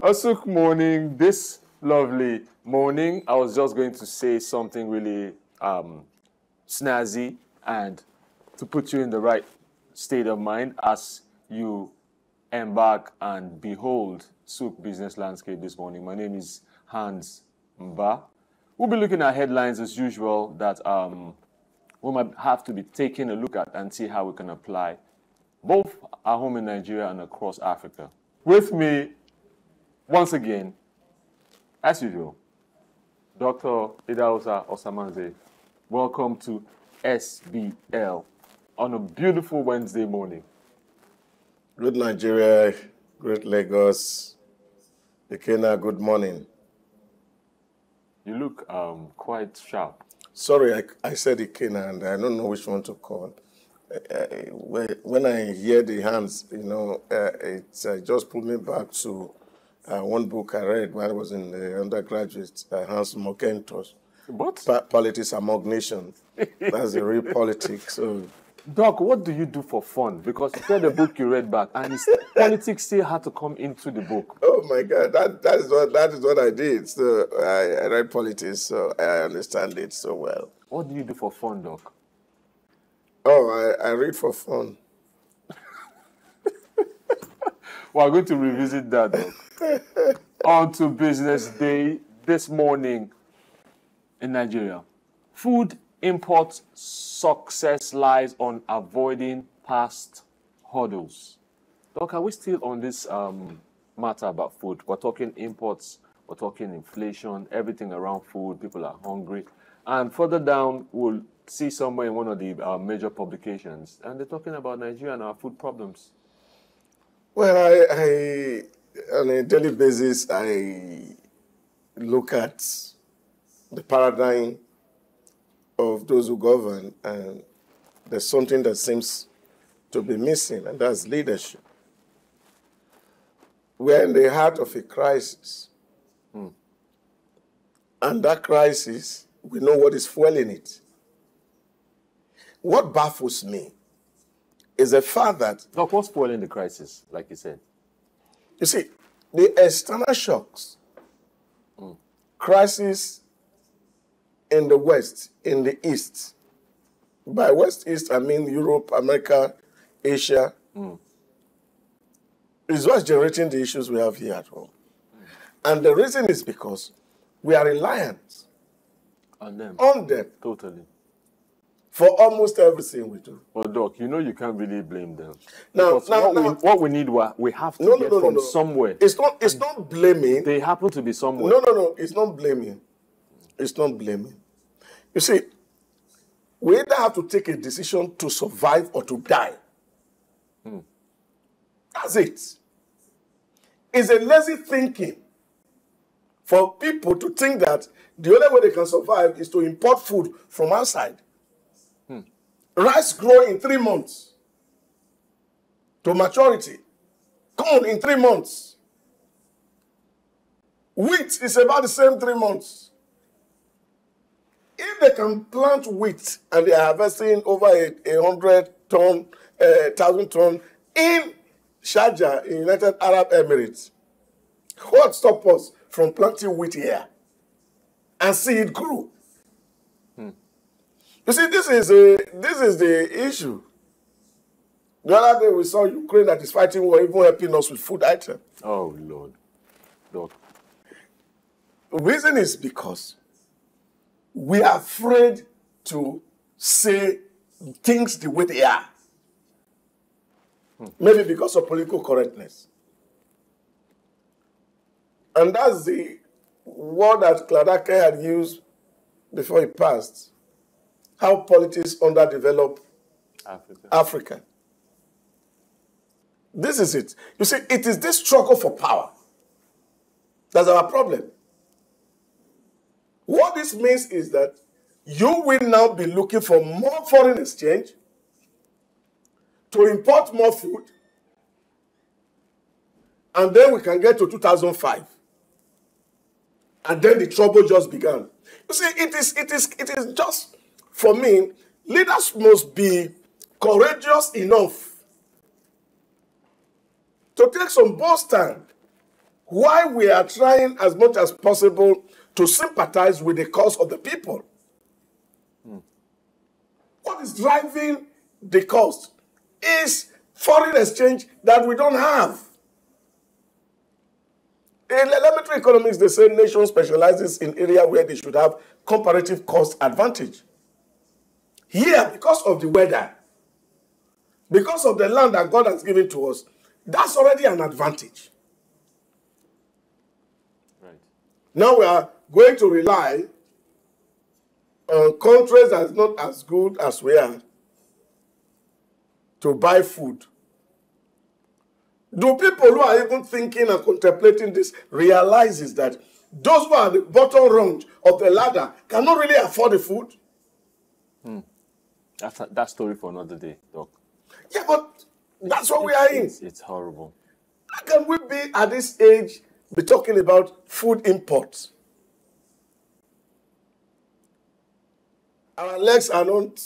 A SOUQ morning, this lovely morning, I was just going to say something really snazzy and to put you in the right state of mind as you embark and behold SOUQ Business Landscape this morning. My name is Ikenna Mba. We'll be looking at headlines as usual that we might have to be taking a look at and see how we can apply both at home in Nigeria and across Africa. With me, once again, as usual, Dr. Idahosa Osamhanze. Welcome to SBL on a beautiful Wednesday morning. Good Nigeria, great Lagos. Ikenna, good morning. You look quite sharp. Sorry, I said Ikenna and I don't know which one to call. When I hear the hands, it just put me back to one book I read when I was in the undergraduate, Hans Mokentos. What? Politics Among Nations. That's the real politics. So, Doc, what do you do for fun? Because you said the book you read back, and politics still had to come into the book. oh my God, that is what I did. So I read politics, so I understand it so well. What do you do for fun, Doc? Oh, I read for fun. We're going to revisit that, Doc. On to business day this morning in Nigeria. Food import success lies on avoiding past hurdles. Doc, are we still on this matter about food? We're talking imports, we're talking inflation, everything around food, people are hungry. And further down, we'll see somewhere in one of the major publications, and they're talking about Nigeria and our food problems. Well, I on a daily basis, I look at the paradigm of those who govern, and there's something that seems to be missing, and that's leadership. We're in the heart of a crisis. And that crisis, we know what is fueling it. What baffles me is the fact that... Doc, what's fueling the crisis, like you said? You see, the external shocks, crisis in the West, in the East. By West, East, I mean Europe, America, Asia. Is what's generating the issues we have here at home. And the reason is because we are reliant On them. Totally. For almost everything we do. Well, Doc, you know you can't really blame them. Now, what we need, we have to get from somewhere. It's not blaming. They happen to be somewhere. No. It's not blaming. It's not blaming. You see, we either have to take a decision to survive or to die. That's it. It's a lazy thinking for people to think that the only way they can survive is to import food from outside. Rice grow in 3 months to maturity. Corn in 3 months. Wheat is about the same 3 months. If they can plant wheat and they are harvesting over 1,000 ton in Sharjah, in United Arab Emirates, what stops us from planting wheat here and see it grow? You see, this is the issue. The other day we saw Ukraine that is fighting war, even helping us with food items. Oh, Lord. Doc. The reason is because we are afraid to say things the way they are. Maybe because of political correctness. And that's the word that Cladake had used before he passed. How politics underdevelop Africa. This is it. You see, it is this struggle for power that's our problem. What this means is that you will now be looking for more foreign exchange to import more food, and then we can get to 2005. And then the trouble just began. You see, it is just, for me, leaders must be courageous enough to take some bold stand Why we are trying as much as possible to sympathize with the cause of the people. What is driving the cost is foreign exchange that we don't have. In elementary economics, they say nation specializes in area where they should have comparative cost advantage. Here, because of the weather, because of the land that God has given to us, that's already an advantage. Right. Now we are going to rely on countries that are not as good as we are to buy food. Do people who are even thinking and contemplating this realize that those who are at the bottom rung of the ladder cannot really afford the food? That story for another day, Doc. Yeah, but that's what we are in. It's horrible. How can we be at this age be talking about food imports? Our legs are not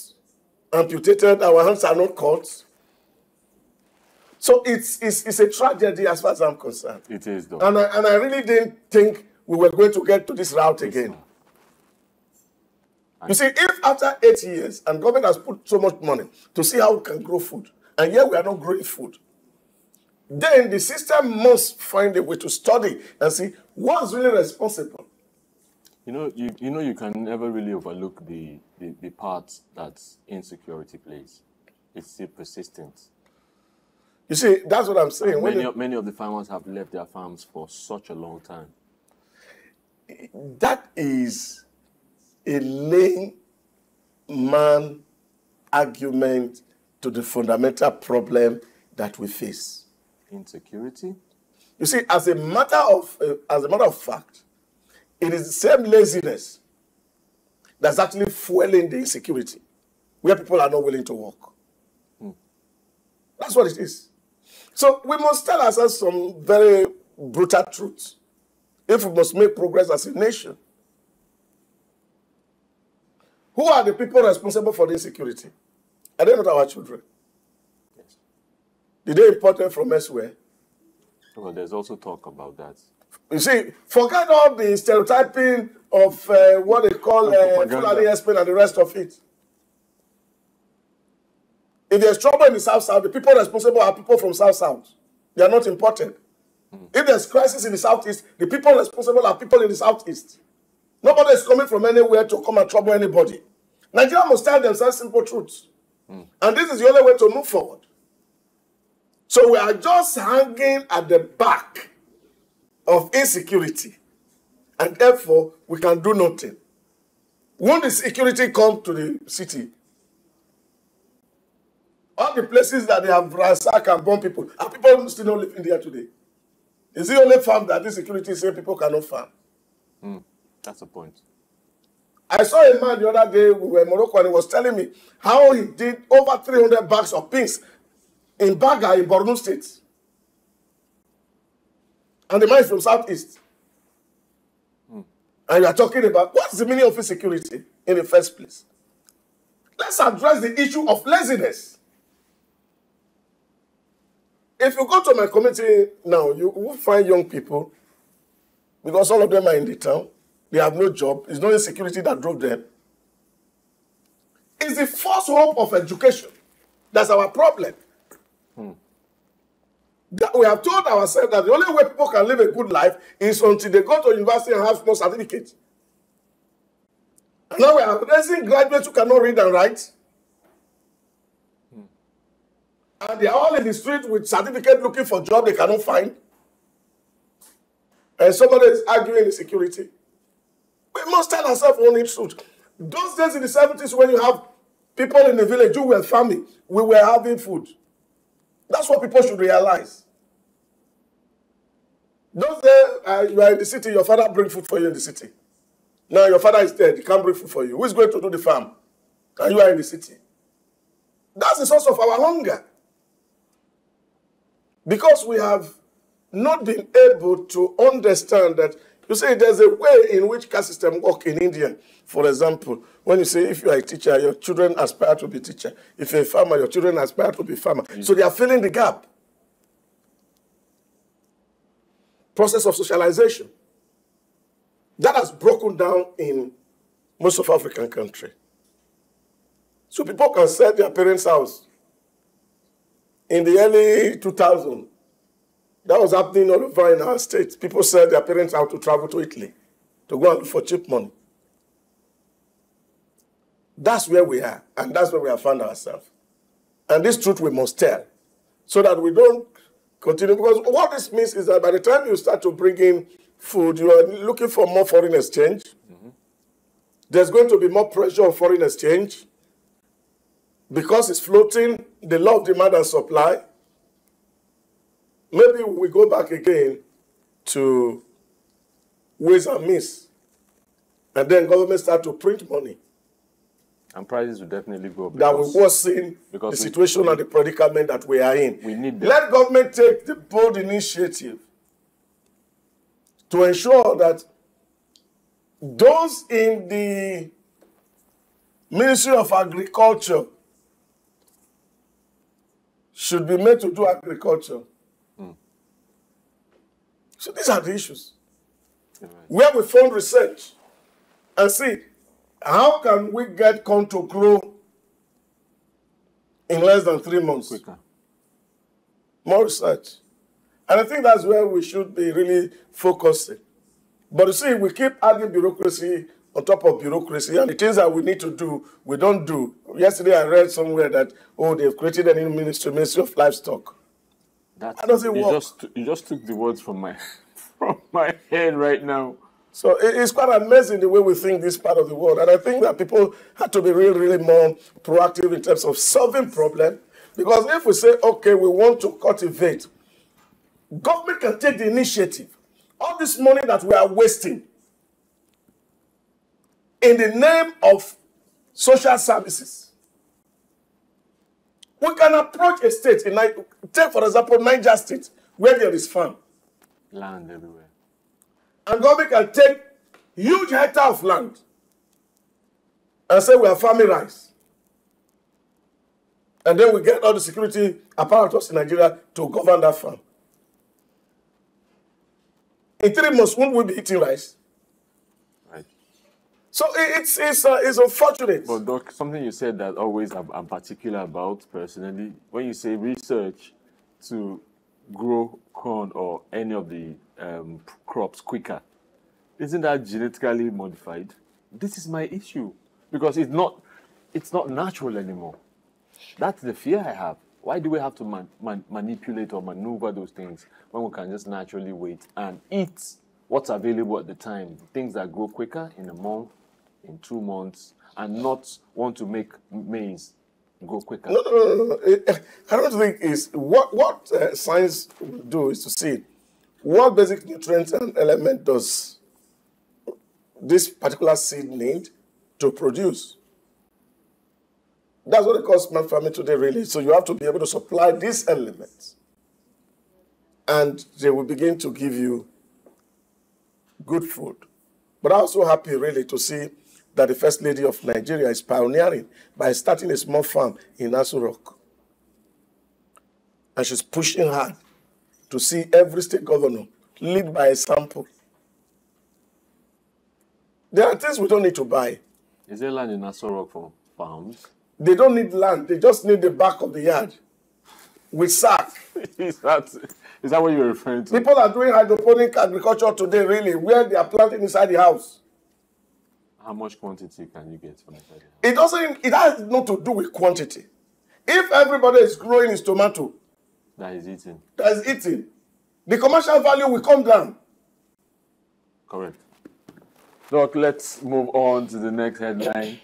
amputated, our hands are not cut. So it's a tragedy as far as I'm concerned. It is, Doc. And I really didn't think we were going to get to this route again. You see, if after 8 years, and government has put so much money to see how we can grow food, and yet we are not growing food, then the system must find a way to study and see what's really responsible. You can never really overlook the part that insecurity plays. It's still persistent. You see, that's what I'm saying. Many of the farmers have left their farms for such a long time. That is a layman argument to the fundamental problem that we face. Insecurity? You see, as a matter of fact, it is the same laziness that's actually fueling the insecurity, where people are not willing to work. That's what it is. So we must tell ourselves some very brutal truths if we must make progress as a nation. Who are the people responsible for the insecurity? Are they not our children? Yes. Did they import them from elsewhere? Well, there's also talk about that. You see, forget all the stereotyping of what they call Fulani Espen and the rest of it. If there's trouble in the South-South, the people responsible are people from South-South. They are not imported. If there's crisis in the Southeast, the people responsible are people in the Southeast. Nobody is coming from anywhere to come and trouble anybody. Nigeria must tell themselves simple truths. And this is the only way to move forward. So we are just hanging at the back of insecurity. And therefore, we can do nothing. When the security come to the city, all the places that they have ransacked and bomb people, are people still not living there today? Is it only farm that this security say people cannot farm? That's the point. I saw a man the other day, we were in Morocco, and he was telling me how he did over 300 bags of beans in Baga in Borno State. And the man is from Southeast. And you are talking about, what's the meaning of insecurity in the first place? Let's address the issue of laziness. If you go to my community now, you will find young people, because all of them are in the town, they have no job, it's not insecurity that drove them. It's the false hope of education. That's our problem. That we have told ourselves that the only way people can live a good life is until they go to university and have more certificates. And now we are raising graduates who cannot read and write. And they are all in the street with certificate looking for a job they cannot find. And somebody is arguing insecurity. We must tell ourselves only truth. Those days in the 70s when you have people in the village who were farming, we were having food. That's what people should realize. Those days you are in the city, your father brings food for you in the city. Now your father is dead, he can't bring food for you. Who is going to do the farm? And you are in the city. That's the source of our hunger. Because we have not been able to understand that, you see, there's a way in which caste system work in India. For example, when you say if you are a teacher, your children aspire to be teacher. If you're a farmer, your children aspire to be farmer. So they are filling the gap. process of socialization. That has broken down in most of African countries. So people can sell their parents' house. In the early 2000s, that was happening all over in our state. People sell their parents out to travel to Italy to go and look for cheap money. That's where we are, and that's where we have found ourselves. And this truth we must tell, so that we don't continue. Because what this means is that by the time you start to bring in food, you are looking for more foreign exchange. Mm-hmm. There's going to be more pressure on foreign exchange because it's floating, the law of demand and supply. Maybe we go back again to ways and means, and then government start to print money. And prices will definitely go up. That will worsen the situation and the predicament that we are in. We need them. Let government take the bold initiative to ensure that those in the Ministry of Agriculture should be made to do agriculture. So these are the issues. Right. Where we fund research and see how can we get corn to grow in less than 3 months. Quicker. More research. And I think that's where we should be really focusing. But you see, we keep adding bureaucracy on top of bureaucracy, and the things that we need to do, we don't do. Yesterday I read somewhere that, they've created a new ministry of livestock. That doesn't work. You just took the words from my head right now. So it's quite amazing the way we think this part of the world. And I think that people have to be really, really more proactive in terms of solving problems. Because if we say, okay, we want to cultivate, government can take the initiative. All this money that we are wasting in the name of social services. We can approach a state, take for example Niger State, where there is farm. Land everywhere. And government can take huge hectare of land and say we are farming rice. And then we get all the security apparatus in Nigeria to govern that farm. In 3 months, won't we be eating rice? Right. So it's unfortunate. But Doc, something you said that always I'm particular about personally, when you say research to grow corn or any of the crops quicker, isn't that genetically modified? This is my issue, because it's not natural anymore. That's the fear I have. Why do we have to manipulate or maneuver those things when we can just naturally wait and eat what's available at the time, things that grow quicker in a month, in 2 months, and not want to make maize go quicker? No. I don't think is what science will do is to see what basic nutrients and element does this particular seed need to produce. That's what it calls smart farming today, really. So you have to be able to supply these elements, and they will begin to give you good food. But I'm also happy, really, to see that the First Lady of Nigeria is pioneering by starting a small farm in SOUQ. And she's pushing hard to see every state governor lead by example. There are things we don't need to buy. Is there land in SOUQ for farms? They don't need land. They just need the back of the yard with SOUQ. Is that what you're referring to? People are doing hydroponic agriculture today, really, where they are planting inside the house. How much quantity can you get from inside the house? It has not to do with quantity. If everybody is growing his tomato, that is eating, the commercial value will come down. Correct. Doc, let's move on to the next headline.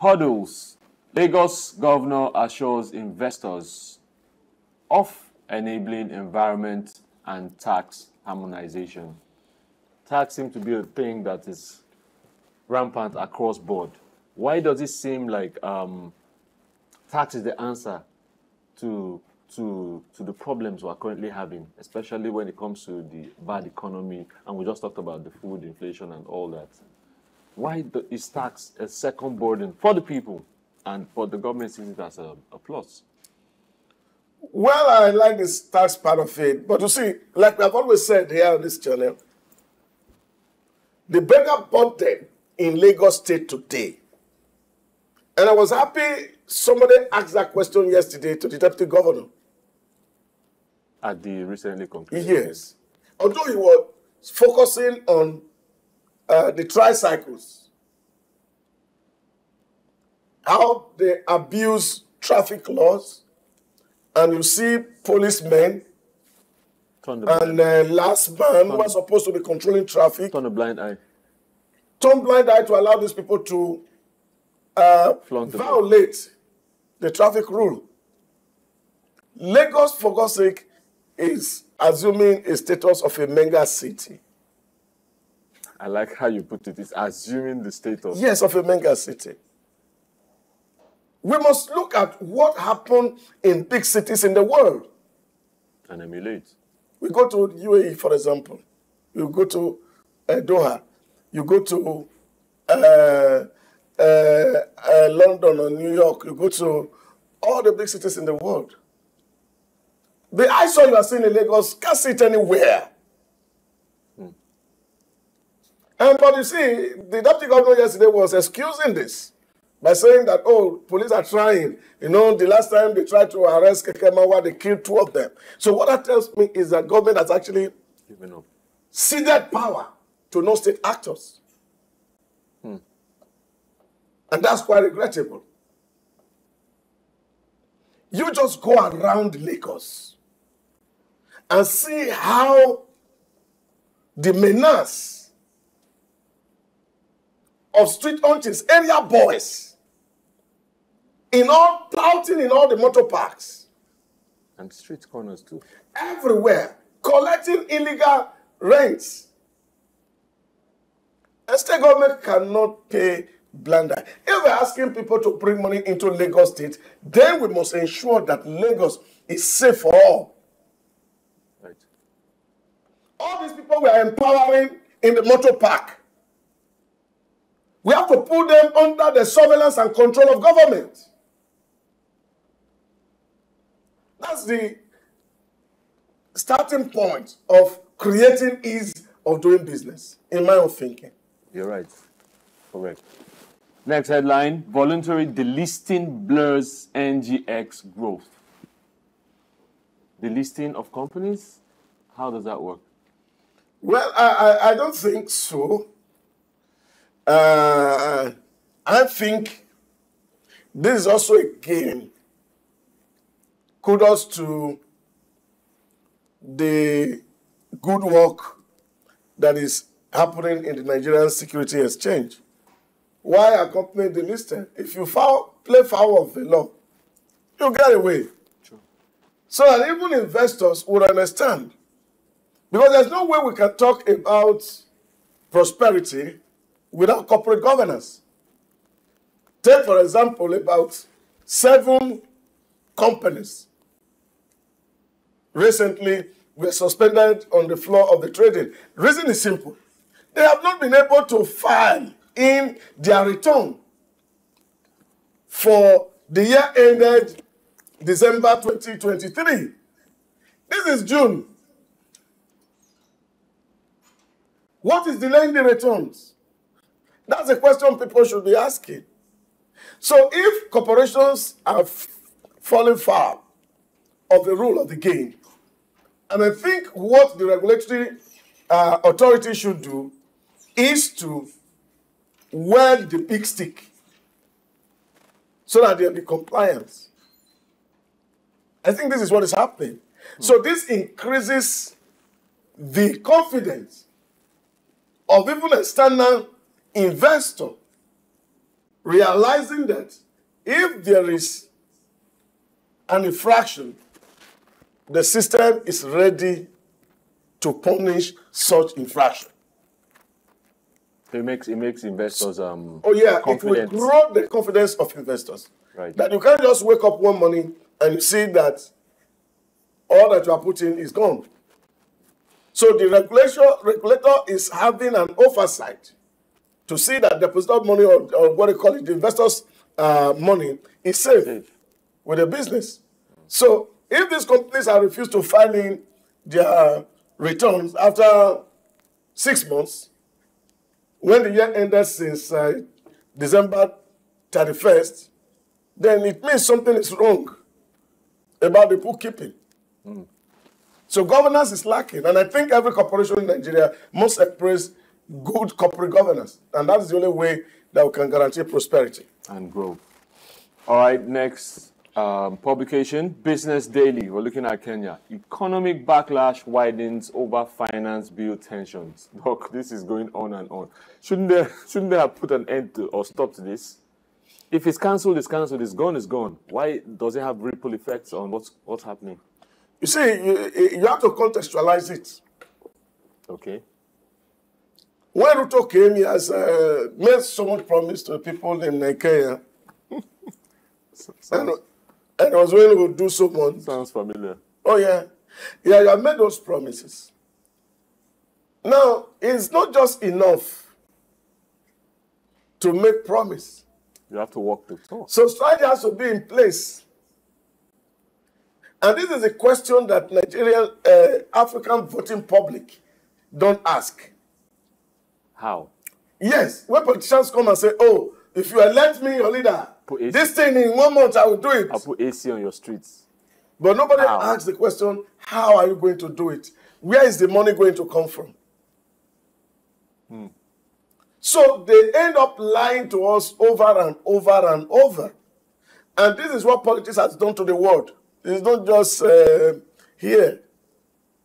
Hurdles. Lagos governor assures investors of enabling environment and tax harmonization. Tax seems to be a thing that is rampant across board. Why does it seem like tax is the answer to the problems we're currently having, especially when it comes to the bad economy, and we just talked about the food inflation and all that? Why is tax a second burden for the people, and for the government sees it as a plus? Well, I like this tax part of it. But you see, like I've always said here on this channel, the beggar burden in Lagos State today. And I was happy somebody asked that question yesterday to the deputy governor. At the recently concluded. Yes. Although he was focusing on the tricycles, how they abuse traffic laws, and you see policemen and last man who are supposed to be controlling traffic. Turn a blind eye. Turn blind eye to allow these people to violate the traffic rule. Lagos, for God's sake, is assuming a status of a mega city. I like how you put it. It's assuming the status. Yes, of a mega city. We must look at what happened in big cities in the world. And emulate. We go to UAE, for example. You go to Doha. You go to London or New York. You go to all the big cities in the world. The eyesore you are seeing in Lagos, can't see it anywhere. But you see, the deputy governor yesterday was excusing this by saying that, oh, police are trying. You know, the last time they tried to arrest Ikenna Mba, they killed 2 of them. So what that tells me is that government has actually given up, ceded power to non-state actors. And that's quite regrettable. You just go around Lagos and see how the menace of street urchins, area boys, touting in all the motor parks. And street corners too. Everywhere, collecting illegal rents. And state government cannot pay blind eye. If we're asking people to bring money into Lagos State, then we must ensure that Lagos is safe for all. Right. All these people we are empowering in the motor park, we have to put them under the surveillance and control of government. That's the starting point of creating ease of doing business, in my own thinking. You're right. Correct. Next headline, voluntary delisting blurs NGX growth. Delisting of companies? How does that work? Well, I don't think so. I think this is also, again, kudos to the good work that is happening in the Nigerian Security Exchange. Why a company delisted? If you play foul of the law, you get away. True. So that even investors would understand. Because there's no way we can talk about prosperity without corporate governance. Take, for example, about 7 companies recently were suspended on the floor of the trading. Reason is simple. They have not been able to file in their return for the year ended December 2023. This is June. What is delaying the returns? That's a question people should be asking. So if corporations are falling foul of the rule of the game, and I think what the regulatory authority should do is to weld the big stick so that there'll be compliance. I think this is what is happening. So this increases the confidence of even a external investor realizing that if there is an infraction, the system is ready to punish such infraction. It makes investors confident. It will grow the confidence of investors. Right. That you can't just wake up one morning and you see that all that you are putting is gone. So the regulator is having an oversight to see that depositor money or what they call it, the investors' money is safe with the business. So if these companies are refused to file in their returns after 6 months, when the year ended since December 31st, then it means something is wrong about the bookkeeping. So governance is lacking, and I think every corporation in Nigeria must express good corporate governance, and that's the only way that we can guarantee prosperity and growth. All right, next publication, Business Daily. We're looking at Kenya. Economic backlash widens over finance bill tensions. Look, this is going on and on. Shouldn't they have put an end to or stopped this? If it's cancelled, it's cancelled. It's gone, it's gone. Why does it have ripple effects on what's happening? You see, you have to contextualize it. Okay. When Ruto came, he has made so much promise to the people in Kenya. And it was when he would do so much. Sounds familiar. Oh, yeah. Yeah, you have made those promises. Now, it's not just enough to make promise. You have to walk the talk. So strategy has to be in place. And this is a question that Nigerian, African voting public don't ask. How? Yes, when politicians come and say, oh, if you elect me your leader, this thing in 1 month I will do it. I'll put AC on your streets. But nobody asks the question, how are you going to do it? Where is the money going to come from? So they end up lying to us over and over and over. And this is what politics has done to the world. It's not just here.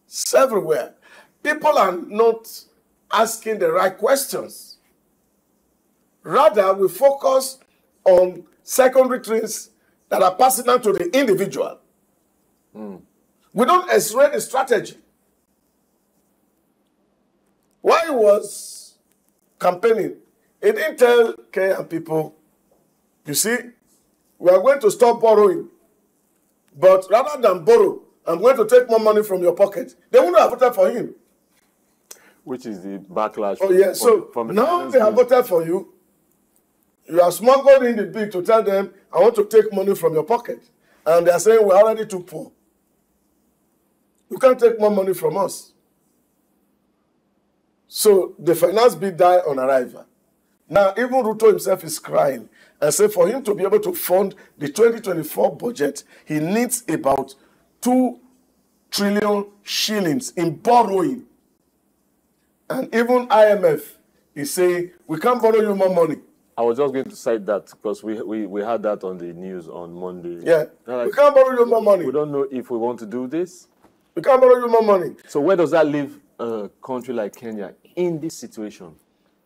It's everywhere. People are not asking the right questions. Rather, we focus on secondary things that are personal to the individual. We don't x-ray the strategy. While he was campaigning, he didn't tell Kenyan people, you see, we are going to stop borrowing. But rather than borrow, I'm going to take more money from your pocket. They wouldn't have voted for him. Which is the backlash. Oh, yeah. So now they have voted for you. You are smuggled in the bill to tell them, I want to take money from your pocket. And they are saying, we're already too poor. You can't take more money from us. So the finance bill died on arrival. Now, even Ruto himself is crying and say for him to be able to fund the 2024 budget, he needs about 2 trillion shillings in borrowing. And even IMF is saying, we can't borrow you more money. I was just going to cite that because we had that on the news on Monday. Yeah, like, we can't borrow you more money. We don't know if we want to do this. We can't borrow you more money. So where does that leave a country like Kenya in this situation?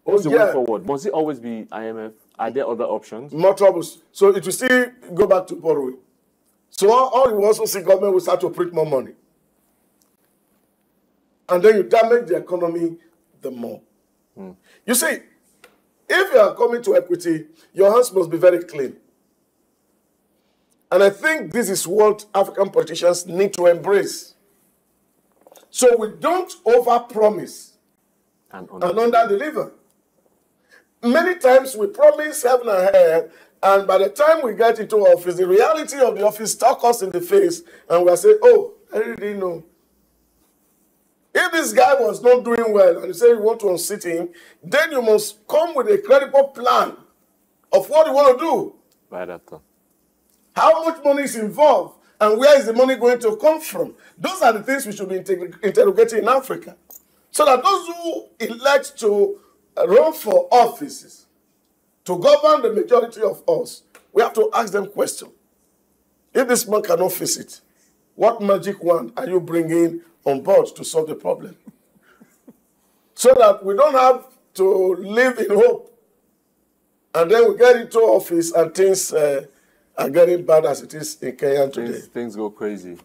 What's the way forward? Must it always be IMF? Are there other options? More troubles. So it will still go back to borrowing. So all you also see government will start to print more money. And then you damage the economy the more. You see, if you are coming to equity, your hands must be very clean. And I think this is what African politicians need to embrace. So we don't overpromise and under-deliver. Many times we promise heaven and hell, and by the time we get into office, the reality of the office stalks us in the face, and we are saying, oh, I really didn't know. If this guy was not doing well, and you say you want to unseat him, then you must come with a credible plan of what you want to do. Right after. How much money is involved, and where is the money going to come from? Those are the things we should be interrogating in Africa. So that those who elect to run for offices, to govern the majority of us, we have to ask them questions. If this man cannot face it, what magic wand are you bringing on board to solve the problem? So that we don't have to live in hope. And then we get into office and things are getting bad as it is in Kenya today. Things go crazy.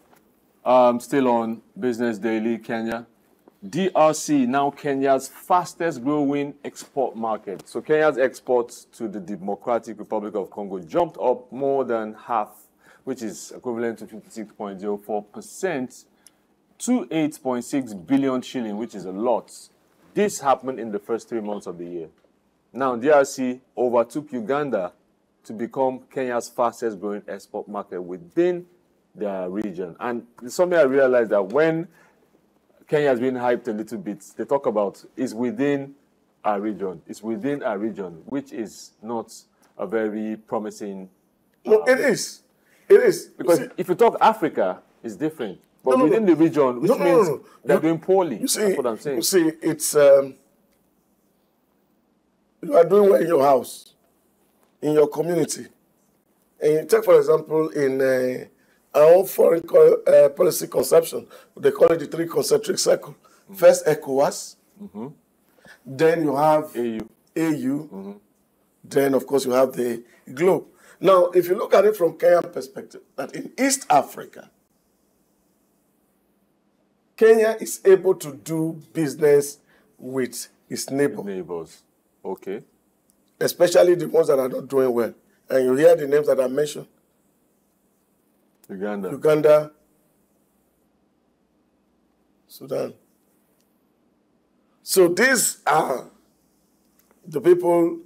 Still on Business Daily, Kenya. DRC, now Kenya's fastest growing export market. So Kenya's exports to the Democratic Republic of Congo jumped up more than half, which is equivalent to 56.04%, to 8.6 billion shilling, which is a lot. This happened in the first 3 months of the year. Now, DRC overtook Uganda to become Kenya's fastest growing export market within their region. And something I realized that when Kenya has been hyped a little bit, they talk about is within our region. It's within our region, which is not a very promising. No, it is. It is. Because if you talk Africa, it's different. But within the region, which means they're doing poorly. You see, that's what I'm saying. You see, it's you are doing well in your house, in your community. And you take, for example, in our own foreign policy conception, they call it the three concentric circle. First, ECOWAS. Then you have AU. Then, of course, you have the globe. Now, if you look at it from Kenyan perspective, that in East Africa, Kenya is able to do business with its neighbors. Okay. Especially the ones that are not doing well. And you hear the names that I mentioned. Uganda, Sudan. So these are the people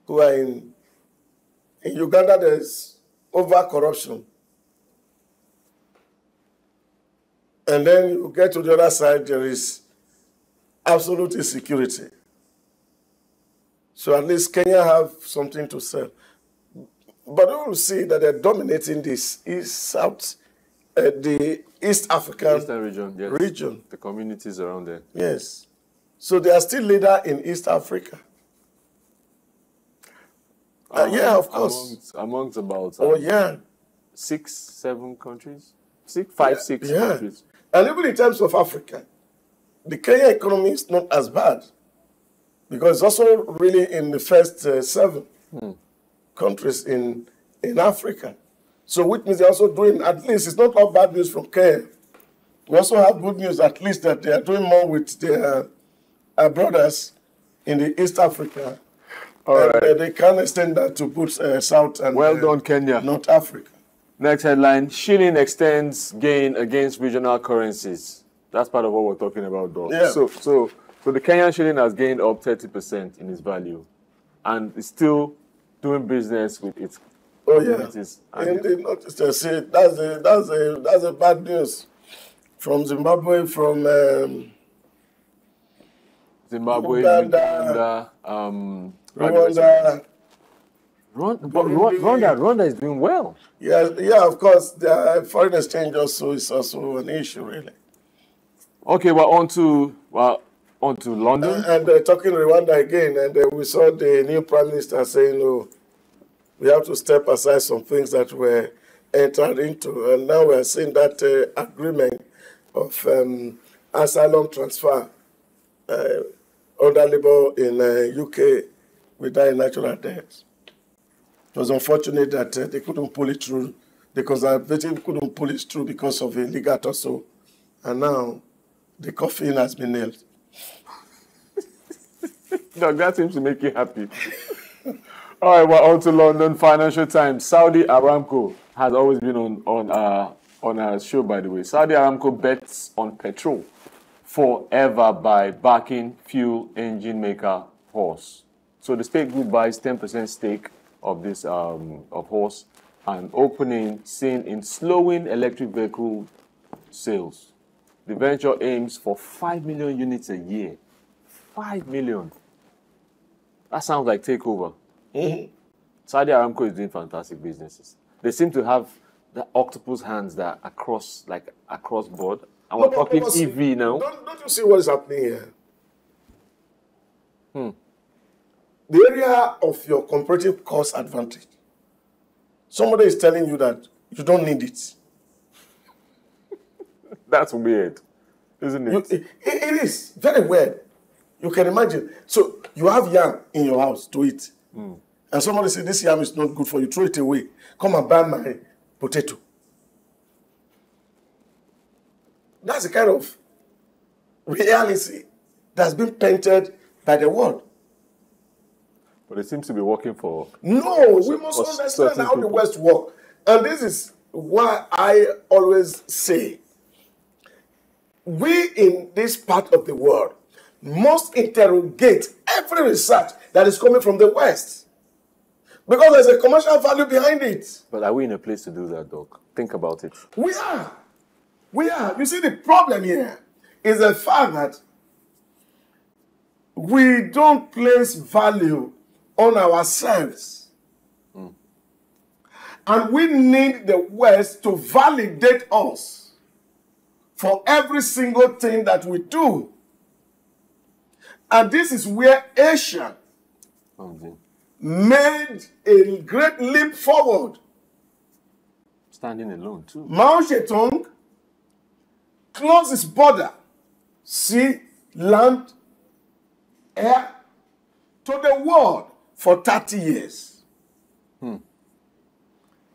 who are in Uganda. There's over-corruption. And then you get to the other side, there is absolute insecurity. So at least Kenya have something to sell. But you will see that they're dominating this the East African region. Yes. region. The communities around there. Yes. So they are still leader in East Africa. Yeah, of course. Amongst about 6, 7 countries? 6 countries. And even in terms of Africa, the Kenya economy is not as bad because it's also really in the first 7 countries in Africa. So which means they're also doing, at least, it's not all bad news from Kenya. We also have good news, at least, that they are doing more with their brothers in the East Africa. All right. They can extend that to both South and well done, Kenya. North Africa. Next headline, shilling extends gain against regional currencies. That's part of what we're talking about, though. Yeah. So the Kenyan shilling has gained up 30% in its value, and it's still doing business with its communities. And they noticed, see, that's a bad news from Zimbabwe, from Uganda, Rwanda is doing well. Yeah, of course. The foreign exchange also is also an issue, really. Okay, we're on to London. And talking Rwanda again, and we saw the new Prime Minister saying, "Oh, we have to step aside some things that were entered into," and now we're seeing that agreement of asylum transfer under Labour in UK without natural death. It was unfortunate that they couldn't pull it through. The Conservative couldn't pull it through because of a legal tussle. And now the coffin has been nailed. No, that seems to make you happy. All right, we're on to London. Financial Times. Saudi Aramco has always been on our show, by the way. Saudi Aramco bets on petrol forever by backing fuel engine maker Horse. So the state group buys 10% stake of this of Horse, and opening seen in slowing electric vehicle sales. The venture aims for 5 million units a year. 5 million. That sounds like takeover. Saudi Aramco is doing fantastic businesses. They seem to have the octopus hands that are across board. And we're talking EV now. Don't you see what is happening here? The area of your comparative cost advantage. Somebody is telling you that you don't need it. That's weird, isn't it? It is very weird. You can imagine. So you have yam in your house to eat. And somebody says, this yam is not good for you. Throw it away. Come and buy my potato. That's the kind of reality that's been painted by the world. But it seems to be working for... No, we must understand how the West works. And this is why I always say, we in this part of the world must interrogate every research that is coming from the West. Because there's a commercial value behind it. But are we in a place to do that, Doc? Think about it. We are. We are. You see, the problem here is the fact that we don't place value on ourselves. And we need the West to validate us for every single thing that we do. And this is where Asia made a great leap forward. Standing alone, too. Mao Zedong closed his border, sea, land, air, to the world for 30 years.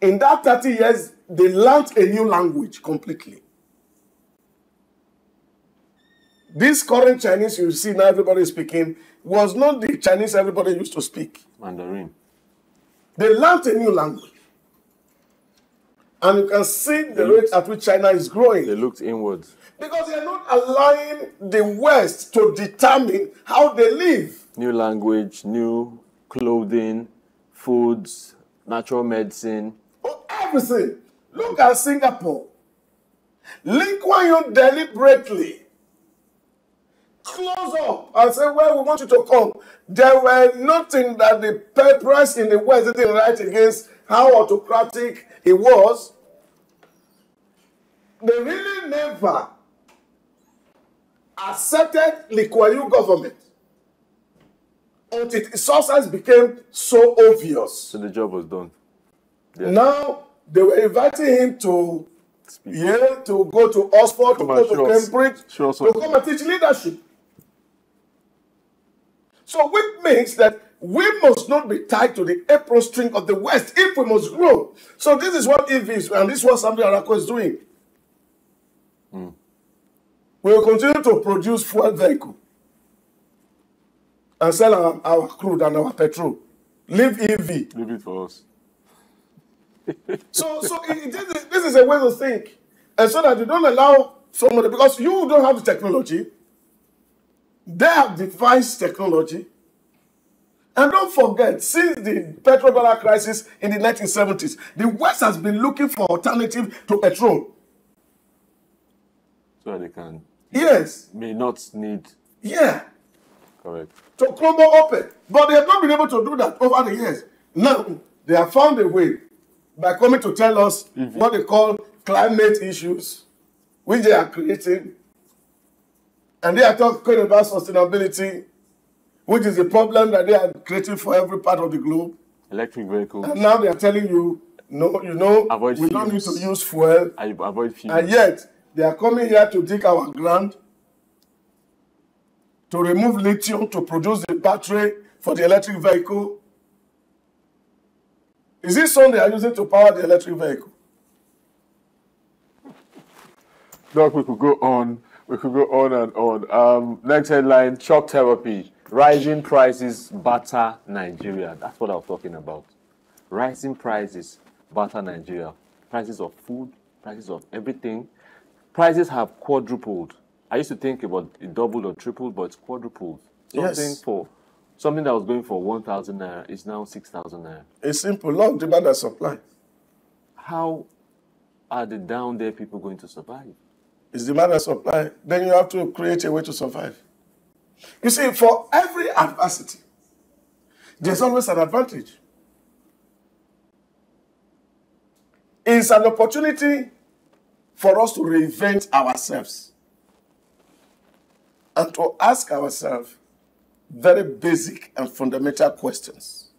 In that 30 years, they learned a new language completely. This current Chinese you see now everybody speaking was not the Chinese everybody used to speak. Mandarin. They learned a new language. And you can see the rate at which China is growing. They looked inwards. Because they are not allowing the West to determine how they live. New language, new clothing, foods, natural medicine. Oh, everything. Look at Singapore. Lee Kuan Yew deliberately close up and say, well, we want you to come. There were nothing that the press in the West didn't write against how autocratic it was. They really never accepted Lee Kuan Yew government until its success became so obvious. So the job was done. Yeah. Now, they were inviting him to Yale, to go to Oxford, to go to Cambridge, to come and teach leadership. So which means that we must not be tied to the apron string of the West if we must grow. So this is what EVs, and this is what Samdi Arako is doing. We will continue to produce fuel vehicle and sell our crude and our petrol. Leave EV. Leave it for us. So this is a way to think. And so that you don't allow somebody, because you don't have the technology, they have devised technology. And don't forget, since the petrodollar crisis in the 1970s, the West has been looking for alternative to petrol. So they can. Yes. May not need. Yeah. Correct. To global open. But they have not been able to do that over the years. Now, they have found a way by coming to tell us what they call climate issues, which they are creating. And they are talking about sustainability, which is a problem that they are creating for every part of the globe. Electric vehicles. And now they are telling you, no, avoid we fuels. don't need to use fuel. Avoid fuels. And yet, they are coming here to dig our ground, to remove lithium, to produce the battery for the electric vehicle. Is this something they are using to power the electric vehicle? Doc, we could go on. We could go on and on. Next headline, shock therapy. Rising prices batter Nigeria. That's what I was talking about. Rising prices batter Nigeria. Prices of food, prices of everything. Prices have quadrupled. I used to think about it doubled or tripled, but it's quadrupled. Something that was going for 1,000 naira is now 6,000 naira. It's simple. Law of demand and supply. How are the down there people going to survive? It's demand and supply. Then you have to create a way to survive. You see, for every adversity, there's always an advantage. It's an opportunity for us to reinvent ourselves and to ask ourselves very basic and fundamental questions.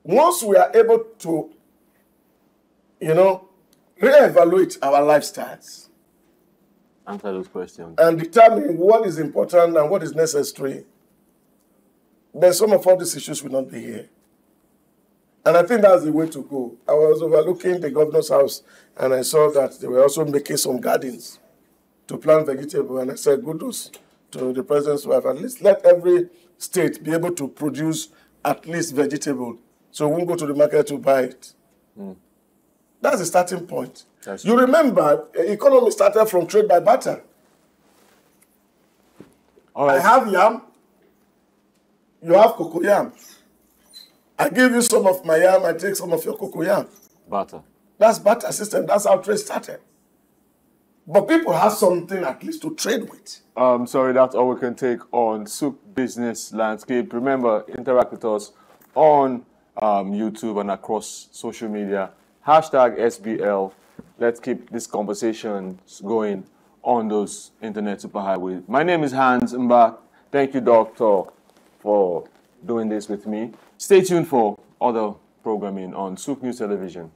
Once we are able to, reevaluate our lifestyles, answer those questions, and determine what is important and what is necessary, then some of all these issues will not be here. And I think that's the way to go. I was overlooking the governor's house, and I saw that they were also making some gardens to plant vegetable. And I said, kudos to the president's wife. At least let every state be able to produce at least vegetable, so we won't go to the market to buy it. That's the starting point. You remember, economy started from trade by barter. All right. I have yam, you have cocoyam. I give you some of my yam, I take some of your cocoyam. Barter. That's barter system. That's how trade started. But people have something at least to trade with. Sorry, that's all we can take on SOUQ Business Landscape. Remember, interact with us on YouTube and across social media. #SBL. Let's keep this conversation going on those internet superhighways. My name is Hans Mba. Thank you, Doctor, for doing this with me. Stay tuned for other programming on SOUQ News Television.